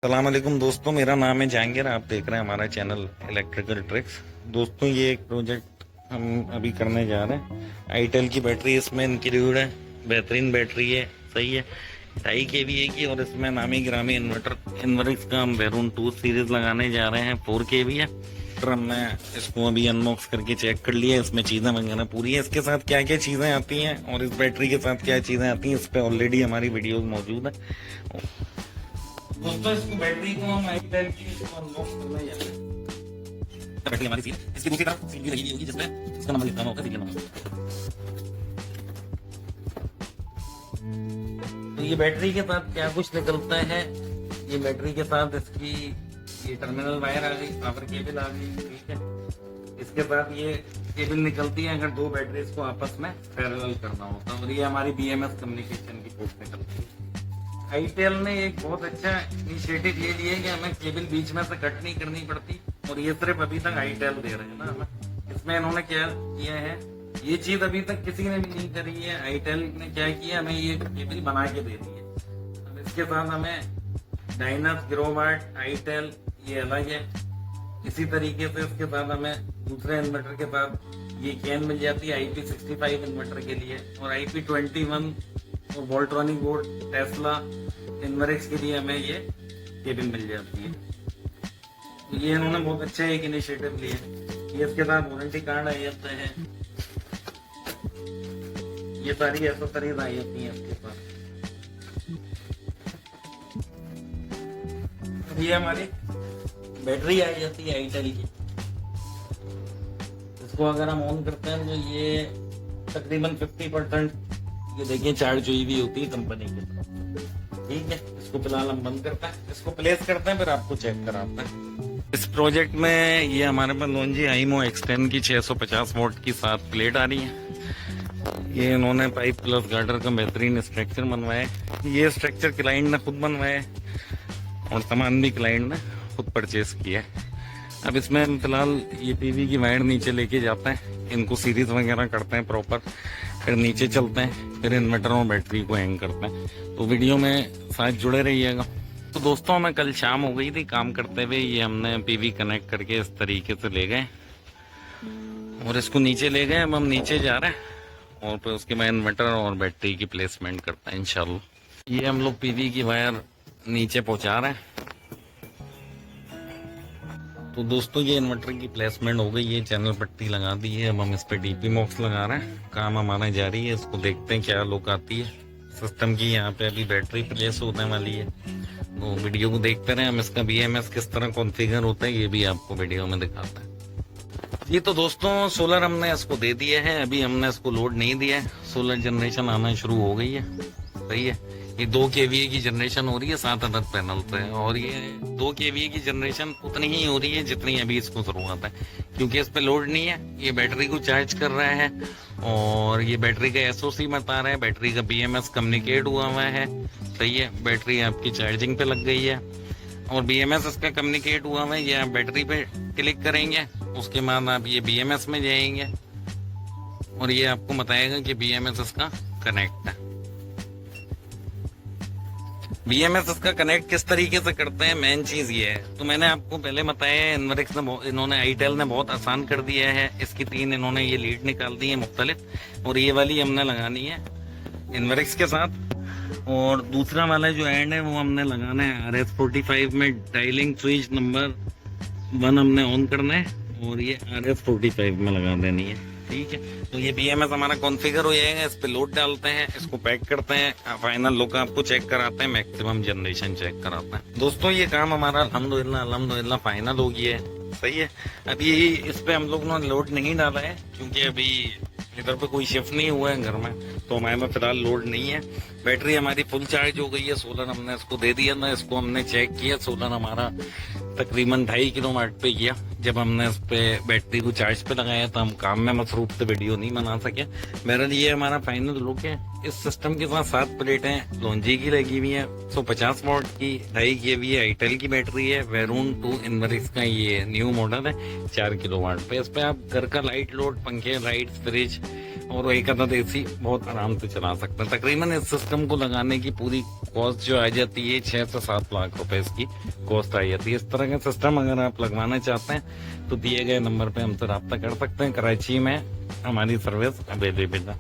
सलाम अलैकुम दोस्तों, मेरा नाम है जहांगीर। आप देख रहे हैं हमारा चैनल इलेक्ट्रिकल ट्रिक्स। दोस्तों, ये एक प्रोजेक्ट हम अभी करने जा रहे हैं। आईटेल की बैटरी इसमें इंक्लूड है। बेहतरीन बैटरी है, सही है। 2.5 kVA की, और इसमें नामी गिरामी इन्वर्टर इनवर्क्स का हम वेरून 2 सीरीज लगाने जा रहे हैं। 4 kV है। फिर हमने इसको अभी अनबॉक्स करके चेक कर लिया। इसमें चीज़ें वगैरह पूरी है। इसके साथ क्या क्या चीज़ें आती हैं और इस बैटरी के साथ क्या चीज़ें आती हैं, इस पर ऑलरेडी हमारी वीडियोज मौजूद है। दोस्तों, इसको बैटरी को हम आईटेल की इसको अनबॉक्स करने जा रहे हैं। बैटरी हमारी सील, इसकी दूसरी तरफ सील भी लगी हुई होगी जिसमें इसका नंबर लिखा होगा, सीरियल नंबर। तो ये बैटरी के साथ क्या कुछ निकलता है। ये बैटरी के साथ इसकी ये टर्मिनल वायर आ गई, पावर केबल आ गई, ठीक है। इसके साथ ये केबल निकलती है अगर दो बैटरीज को आपस में पैरेलल करना होता है। और ये हमारी BMS कम्युनिकेशन की पोर्ट निकलती है। आईटेल ने एक बहुत अच्छा इनिशिएटिव ले लिया है कि हमें केबल बीच में से कट नहीं करनी पड़ती, और ये सिर्फ अभी तक आईटेल दे रहे हैं ना हमें। इसमें इन्होंने क्या किया है, ये चीज अभी तक किसी ने भी नहीं करी है। आईटेल ने क्या किया, हमें ये केबल बना के दे दी है। अब इसके साथ हमें डायनस, ग्रोवाट, आईटेल ये अलग है। इसी तरीके से इसके साथ हमें दूसरे इन्वर्टर के साथ ये कैन मिल जाती है IP65 इन्वर्टर के लिए, और IP21 और वोल्ट्रॉनिक बोर्ड, टेस्ला, इनवर्क्स के लिए हमें ये केबल मिल जाती है। तो ये इन्होंने बहुत अच्छा एक इनिशिएटिव लिया। ये इसके साथ वारंटी कार्ड आ जाता है। ये सारी एसेसरीज आई जाती हैं इसके साथ। ये हमारी बैटरी आ जाती है आईटेल की। इसको अगर हम ऑन करते हैं तो ये तकरीबन 50% ये देखिए चार्ज हुई भी होती है कंपनी की तरफ, ठीक है। इसको फिलहाल हम बंद करते हैं, इसको प्लेस करते हैं, फिर आपको चेक कराते हैं। इस प्रोजेक्ट में ये हमारे पास लोंजी आईमो X10 की 650 वोल्ट की 7 प्लेट आ रही है। ये इन्होंने पाइप प्लस गार्डर का बेहतरीन स्ट्रक्चर बनवाया है। ये स्ट्रक्चर क्लाइंट ने खुद बनवाया है और सामान भी क्लाइंट ने खुद परचेज किया है। अब इसमें हम फिलहाल ये PV की वायर नीचे लेके जाते हैं, इनको सीरीज वगैरह करते हैं प्रॉपर, फिर नीचे चलते हैं, फिर इन्वर्टर और बैटरी को हैंग करते हैं। तो वीडियो में साथ जुड़े रहिएगा। तो दोस्तों, हमें कल शाम हो गई थी काम करते हुए। ये हमने PV कनेक्ट करके इस तरीके से ले गए और इसको नीचे ले गए। अब हम नीचे जा रहे हैं और फिर उसके बाद इन्वर्टर और बैटरी की प्लेसमेंट करते हैं इंशाल्लाह। ये हम लोग PV की वायर नीचे पहुंचा रहे हैं। तो दोस्तों, ये इन्वर्टर की प्लेसमेंट हो गई है, चैनल पट्टी लगा दी है। अब हम इस पे DP बॉक्स लगा रहे हैं। काम हमारा जारी है। इसको देखते हैं क्या लुक आती है सिस्टम की। यहाँ पे अभी बैटरी प्लेस होने वाली है, तो वीडियो को देखते रहे। हम इसका BMS किस तरह कॉन्फ़िगर होता है ये भी आपको वीडियो में दिखाते हैं। ये तो दोस्तों, सोलर हमने इसको दे दिया है। अभी हमने इसको लोड नहीं दिया है। सोलर जनरेशन आना शुरू हो गई है, सही है। ये 2 kVA की जनरेशन हो रही है 7 अदद पैनल पे, और ये 2 kVA की जनरेशन उतनी ही हो रही है जितनी अभी इसको जरूरत है, क्योंकि इस पे लोड नहीं है। ये बैटरी को चार्ज कर रहा है और ये बैटरी का SOC बता रहा है। बैटरी का BMS कम्युनिकेट हुआ हुआ है, सही है। बैटरी आपकी चार्जिंग पे लग गई है और BMS इसका कम्युनिकेट हुआ हुआ है। ये आप बैटरी पे क्लिक करेंगे, उसके बाद आप ये BMS में जाएंगे और ये आपको बताएगा कि BMS इसका कनेक्ट है। BMS इसका कनेक्ट किस तरीके से करते हैं, मेन चीज ये है। तो मैंने आपको पहले बताया है, इन्वर्क्स ने इन्होंने आईटेल ने बहुत आसान कर दिया है। इसकी 3 इन्होंने ये लीड निकाल दी है मुख्तलिफ, और ये वाली हमने लगानी है इन्वर्क्स के साथ। और दूसरा वाला जो एंड है वो हमने लगाना है RS45 में। डायलिंग स्विच नंबर 1 हमने ऑन करना है और ये RS45 में लगा देनी है, ठीक है। तो ये BMS हमारा कॉन्फ़िगर हो जाएगा। इस पे लोड डालते हैं, इसको पैक करते हैं, फाइनल लुक आपको चेक कराते हैं, मैक्सिमम जनरेशन चेक कराते हैं। दोस्तों, ये काम हमारा अल्हम्दुलिल्लाह फाइनल हो गया है, सही है। अभी इस पे हम लोग ने लोड नहीं डाला है क्योंकि अभी इधर पे कोई शिफ्ट नहीं हुआ है घर में, तो हमारे में फिलहाल लोड नहीं है। बैटरी हमारी फुल चार्ज हो गई है। सोलर हमने इसको दे दिया था, इसको हमने चेक किया। सोलर हमारा तकरीबन 2.5 किलोवाट पे किया। जब हमने इस पे बैटरी को चार्ज पे लगाया तो हम काम में मसरूफ थे, वीडियो नहीं बना सके। बहरहाल ये हमारा फाइनल लुक है। इस सिस्टम के साथ 7 प्लेटें लोंजी की लगी हुई है, 150 वॉट की 2.5 kVA आईटेल की बैटरी है। वेरून 2 इनवर्क्स का ये न्यू मॉडल है 4 किलोवाट पे। इस पे आप घर का लाइट लोड, पंखे, लाइट, फ्रिज और एक अदद एसी बहुत आराम से चला सकते हैं। तकरीबन इस सिस्टम को लगाने की पूरी कॉस्ट जो आ जाती है 6 से 7 लाख रुपए इसकी कॉस्ट आ जाती है। इस तरह का सिस्टम अगर आप लगवाना चाहते हैं तो दिए गए नंबर पे हमसे रब्ता कर सकते हैं। कराची में हमारी सर्विस अवेलेबल है।